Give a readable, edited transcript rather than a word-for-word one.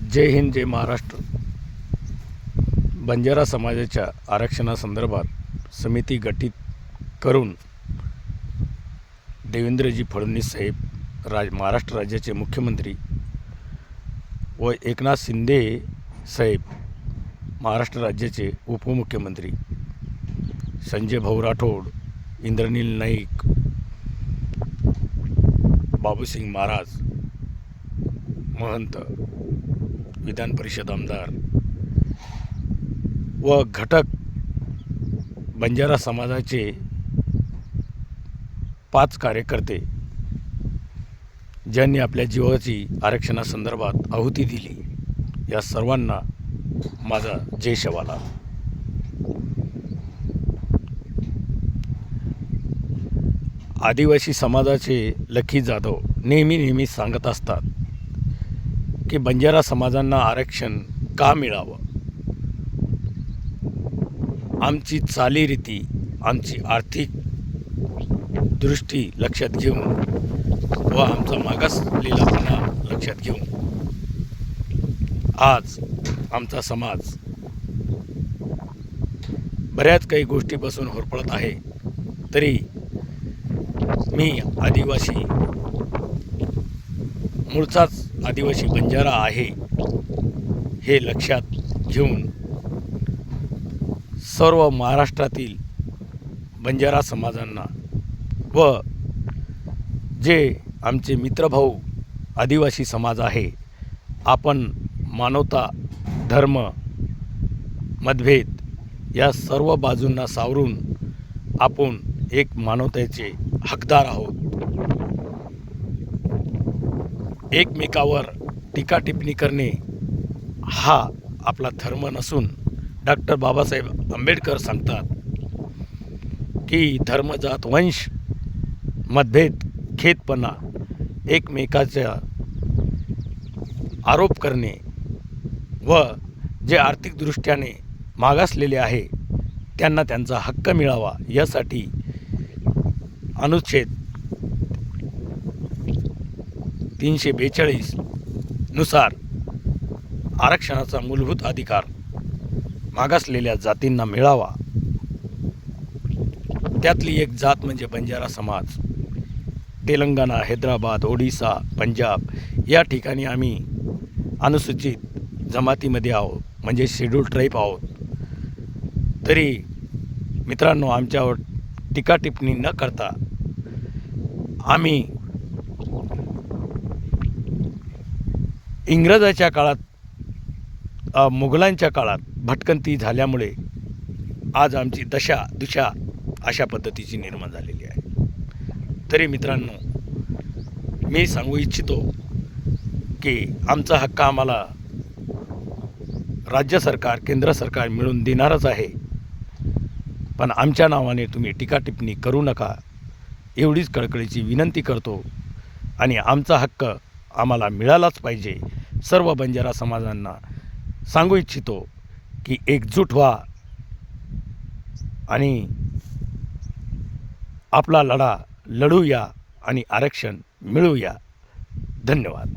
जय हिंद, जय महाराष्ट्र. बंजारा समाजाच्या आरक्षणासंदर्भात समिती गठीत करून देवेंद्रजी फडणवीस साहेब महाराष्ट्र राज्याचे मुख्यमंत्री व एकनाथ शिंदे साहेब महाराष्ट्र राज्याचे उपमुख्यमंत्री, संजय भाऊ राठोड, इंद्रनील नाईक, बाबूसिंग महाराज, महंत, विधान परिषद आमदार व घटक बंजारा समाजाचे 5 कार्यकर्ते ज्यांनी आपल्या जीवाची आरक्षणासंदर्भात आहुती दिली, या सर्वांना माझा जय शवाला. आदिवासी समाजाचे लखी जाधव नेहमी सांगत असतात की बंजारा समाजांना आरक्षण का मिळावं. आमची चालीरीती, आमची आर्थिक दृष्टी लक्षात घेऊन व आमचा मागासलेलापणा लक्षात घेऊन आज आमचा समाज बऱ्याच काही गोष्टीपासून होरपळत आहे. तरी मी आदिवासी, मूळचाच आदिवासी बंजारा आहे हे लक्षात घेऊन सर्व महाराष्ट्रातील बंजारा समाजांना व जे आमचे मित्रभाऊ आदिवासी समाज आहे, आपण मानवता, धर्म, मतभेद या सर्व बाजूंना सावरून आपण एक मानवतेचे हकदार आहोत. एकमेकावर टीका टिप्पणी करणे हा आपला धर्म नसून डॉक्टर बाबासाहेब आंबेडकर सांगतात की धर्म, जात, वंश, मतभेद, खेदपणा, एकमेकाचा आरोप करणे व जे आर्थिकदृष्ट्याने मागासलेले आहे त्यांना त्यांचा हक्क मिळावा यासाठी अनुच्छेद 342 नुसार आरक्षणाचा मूलभूत अधिकार मागासलेल्या जातींना मिळावा. त्यातली एक जात म्हणजे बंजारा समाज. तेलंगणा, हैदराबाद, ओडिसा, पंजाब या ठिकाणी आम्ही अनुसूचित जमातीमध्ये आहोत, म्हणजे शेड्यूल ट्राईब आहोत. तरी मित्रांनो, आमच्यावर टीका टिप्पणी न करता आम्ही इंग्रजाच्या काळात, मुघलांच्या काळात भटकंती झाल्यामुळे आज आमची दिशा अशा पद्धतीची निर्माण झालेली आहे. तरी मित्रांनो, मी सांगू इच्छितो की आमचा हक्क आम्हाला राज्य सरकार, केंद्र सरकार मिळून देणारच आहे. पण आमच्या नावाने तुम्ही टीका टिप्पणी करू नका, एवढीच कळकळीची विनंती करतो. आणि आमचा हक्क आम्हाला मिळालाच पाहिजे. सर्व बंजारा समाजांना सांगू इच्छितो की एकजूट व्हा आणि आपला लढा लढूया आणि आरक्षण मिळवूया. धन्यवाद.